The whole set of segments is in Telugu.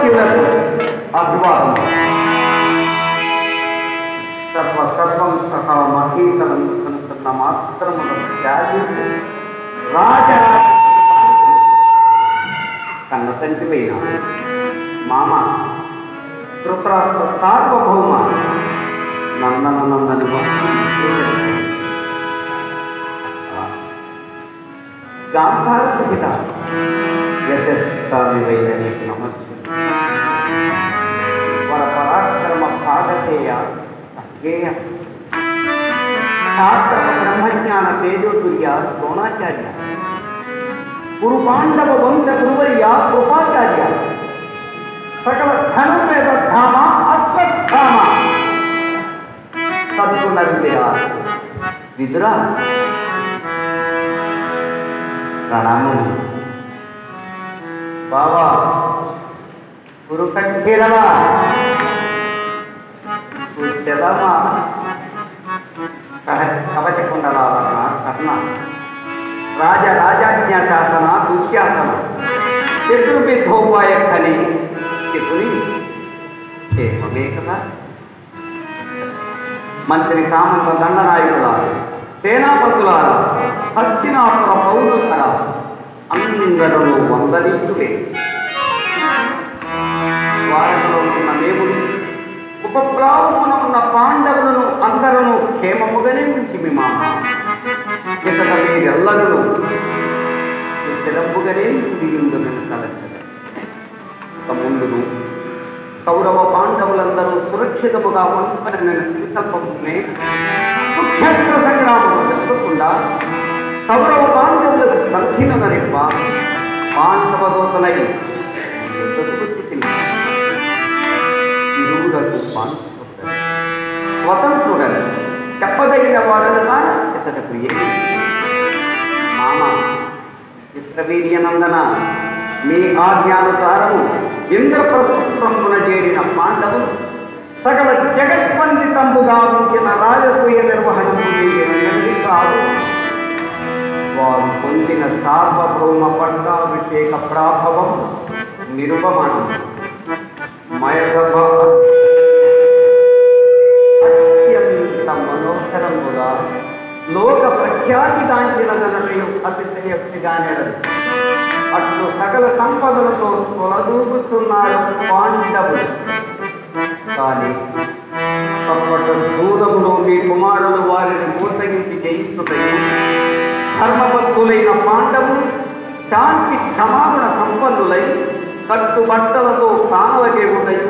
సర్వశివులకు అభివాదం. సర్వం సహా మహీతలం కనుకున్న మాత్రముల త్యాగి రాజా కన్న తండ్రివైన మామ ధృతరాష్ట్ర సార్వభౌమ నందనందని గాంధారహిత యశస్వివైన నీకు నమస్కారం. వర పరాక్రమ భాగతేయ అజ్ఞేయ శాస్త్ర బ్రహ్మజ్ఞాన తేజోతుర్య ద్రోణాచార్య కురు పాండవ వంశ గురువర్య కృపాచార్య సకల ధనుర్వేద ధామ అశ్వత్థామ సద్గుణవిద్య విదురా ప్రణామం. బావా గురుకంఠీరవా సుశలమా కవచకుండలాలన కర్ణ రాజరాజాజ్ఞ శాసన దుశ్శాసన శత్రుబిద్ధోపాయ కలి శకుని క్షేమమే కదా. మంత్రి సామంత దండనాయకులారా, సేనాపతులారా, హస్తినాపుర పౌరులారా, అందరూ వందనీయులే. వారంలో ఉన్న దేవుడు ఉపప్లావమున ఉన్న పాండవులను అందరూ క్షేమముగానే ఉంచి మామ ఇతర మీరెల్లరూ శిరంబుగానే దిగిందని తలచగా ముందును కౌరవ పాండవులందరూ సురక్షితముగా ఉంటున్న సంకల్పమునే కుక్షేత్ర సంగ్రామం జరగకుండా కౌరవ పాండవులకు సంధిన నరిప్ప పాండవ దూతలై ఇరువులకు స్వతంత్రుడని చెప్పదగిన వాడుగా ఇతడు ఏమి మామ చిత్రవీర్యనందన మీ ఆజ్ఞానుసారము ఇంద్రప్రస్థమున చేరిన పాండవులు సకల జగత్వందితంబుగా ఉంచిన రాజసూయ నిర్వహణము కాదు. వారు పొందిన సార్వభౌమ పట్టాభిషేక ప్రాభవం నిరుపమానం. మయసభ అత్యంత మనోహరముగా లోక ప్రఖ్యాతిగాంచినదనయు అతిశయోక్తిగా నెడదు. అట్లు సకల సంపదలతో తొలదూకుతున్నారు పాండవులు. కానీ దూరములో మీ కుమారులు వారిని మోసగించి జయించుటయు ధర్మబద్ధులైన పాండవులు శాంతి క్షమాగుణ సంపన్నులై కట్టుబట్టలతో ప్రాణలకే ఉండయు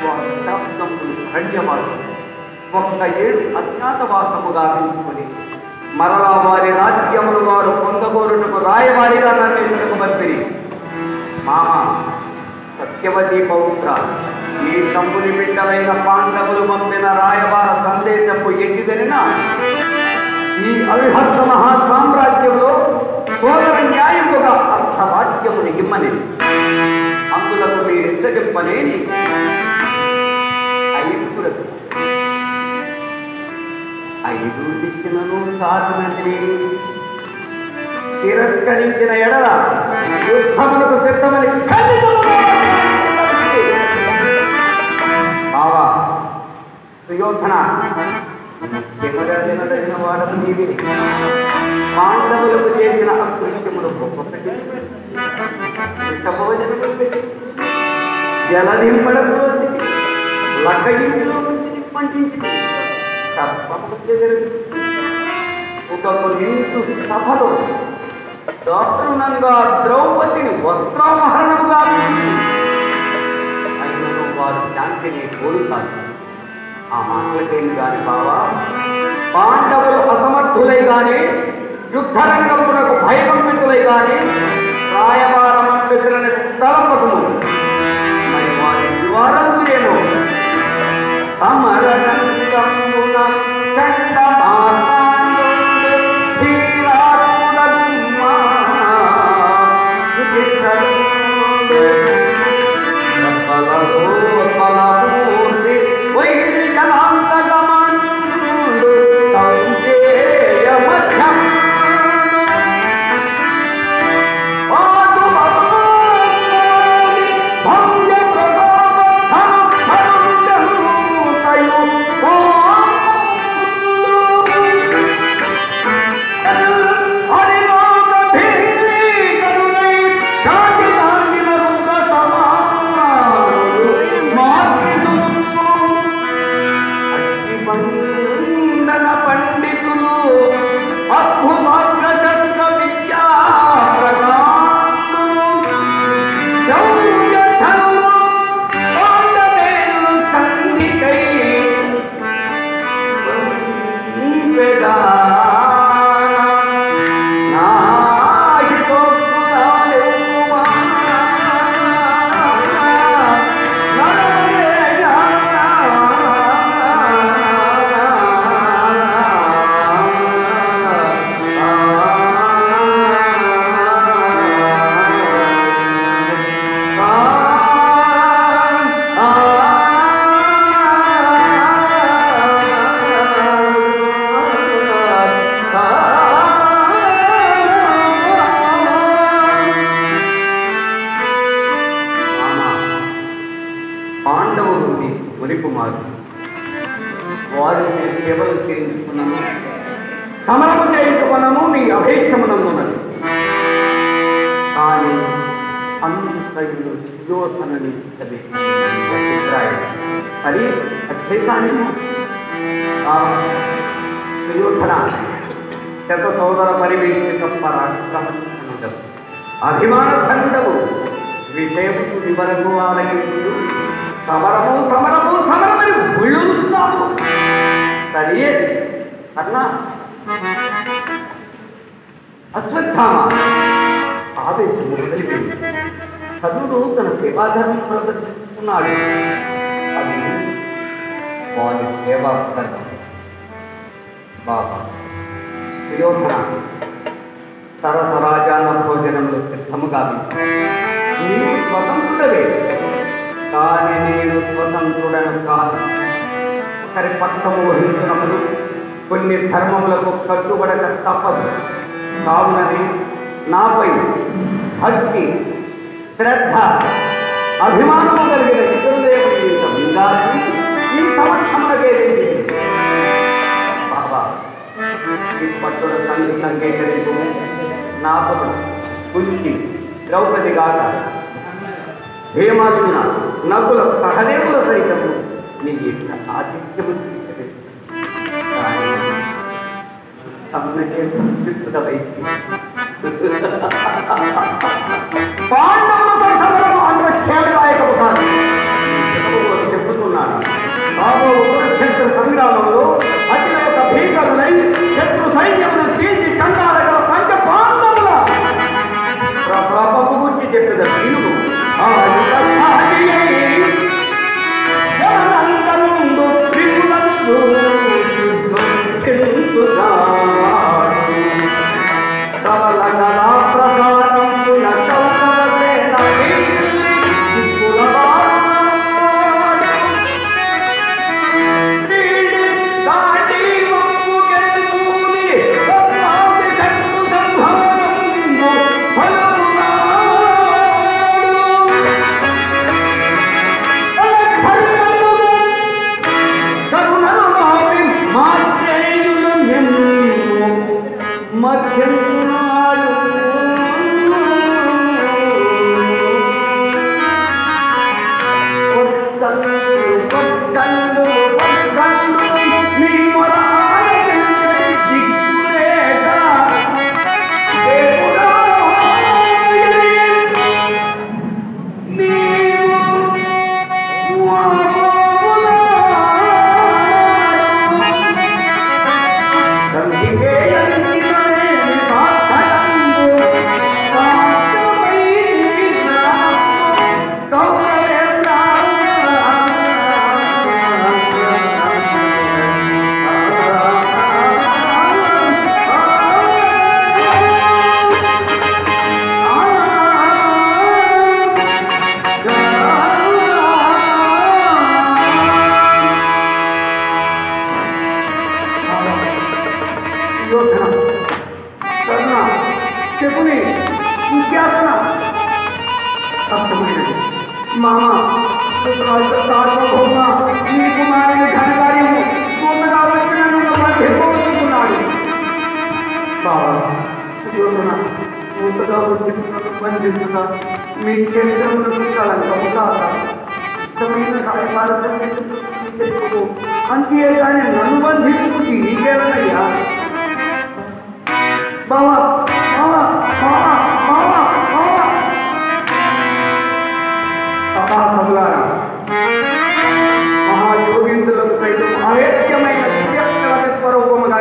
వారి శాబ్దములు ధన్యవాదు ఒక్క ఏడు అజ్ఞాతవాసముగా పెంచుకొని మరలా వారి రాజ్యములు వారు పొందగోరుటకు రాయవారిగా నన్ను పంపిరి. మామ సత్యవతి పౌత్ర, ఈ తమ్ముని బిడ్డలైన పాండవులు పంపిన రాయవార సందేశపు ఎట్టిదనినా ఈ అవిహస్త మహాసామ్రాజ్యంలో సోదర న్యాయముగా అర్థవాక్యముని ఇమ్మని అందులకు మీరు ఇచ్చగింపలేని ఐదుగురకు ఐదు ఇచ్చినను సాధనని తిరస్కరించిన ఎడల యుద్ధములకు సిద్ధమని బావా సుయోధన చివరైన వాడను నీవి పాండవులకు చేసిన అదృశ్యములు గొప్పటి జలదింపడం కోసి లక్క ఇంటిలో పంచించి ఒక నిండు సభలో దారుణంగా ద్రౌపదిని వస్త్రామహరణముగా అయినను వారు శాంతిని కోరుతారు. ఆ మాటలకేమి కాని బావా, పాండవులు అసమర్థులై గాని యుద్ధరంగమునకు భయకంపితులై గాని రాయవారమంపితులని తలపకము. మరి వారి వారందురేమో సమరరంగమున భంగ మునికుమారు వారి సేవలు చేయించుకున్నాము, సమరము చేయించుకున్నాము, మీ అభీష్టమునందున్నది. కానీ అంతయుడు సుయోధనని అభిప్రాయం సరే అట్లే కానీ సుయోధన శత సోదర పరివేషిక పరాక్రమం అభిమాన ఖండవు విషయము వరకు ఆలకించు సమరము సమరము సమరమని ఉళ్ళుతాము సరే అన్నా అశ్వత్థామ ఆవేశము కలిపింది. కర్ణుడు తన సేవాధర్మం ప్రదర్శిస్తున్నాడు. అది వారి సేవా ధర్మం. బాబా సుయోధన సరసరాజాన్న భోజనంలో సిద్ధముగా నీవు స్వతంత్రుడవే, కానీ నేను స్వతంత్రుడను కాదు. ఒకరి పట్టము వహించినప్పుడు కొన్ని ధర్మములకు కట్టుబడక తప్పదు. కావునని నాపై భక్తి, శ్రద్ధ, అభిమానము కలిగిన ఇతరులేని ఈ సమక్షములకేది బాబా ఈ పట్టుల సంగీతం అంగీకరించు. నాకు కుంతి, ద్రౌపది గాక భీమార్జున, నకుల, సహదేవుల సైతము నీ యొక్క ఆతిథ్యము తమకే సంతృప్తమైంది. పాండవులతో సమరము అంత క్షేమదాయకము కాదు చెప్పుతున్నాను. కురుక్షేత్ర సంగ్రామంలో అతిలోక భీకరులై శత్రు సైన్యమును చీల్చి కండాలగల పంచ పాండవుల ప్రతాపము గురించి చెప్పేది వినుము. మీ క్షేత్రములకు కలంకము కాక ఇష్టమైన సాయపారసం అంతే కానీ నన్ను బంధించుకుంటే నీకేలనయ్యా. బావా బావా బావా బావా బావా సభాసభులారా, మహాయోగేంద్రులకు సైతం అవేద్యమైన స్వరూపముగా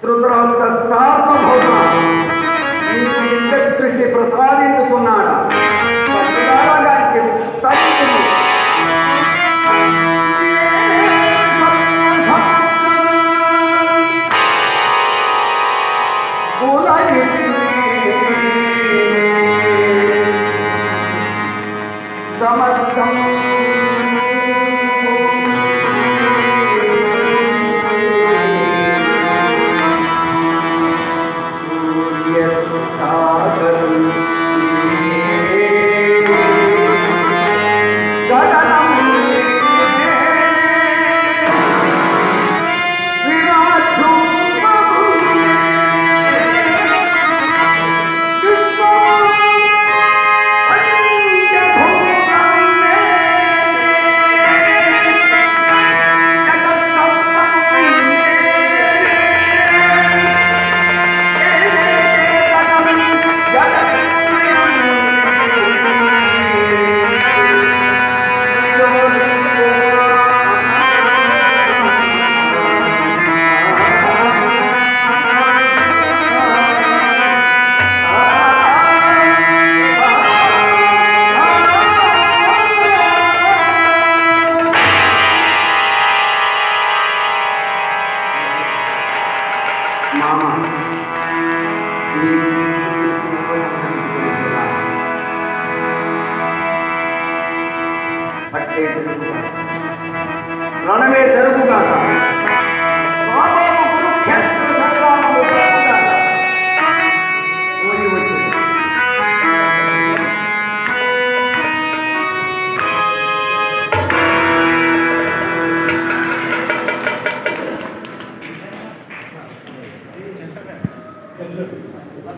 ధృతరాష్ట్ర సార్వభౌమ దృష్టి ప్రసాదించుకున్నాడా సమర్థం రణమే జరుగుగాక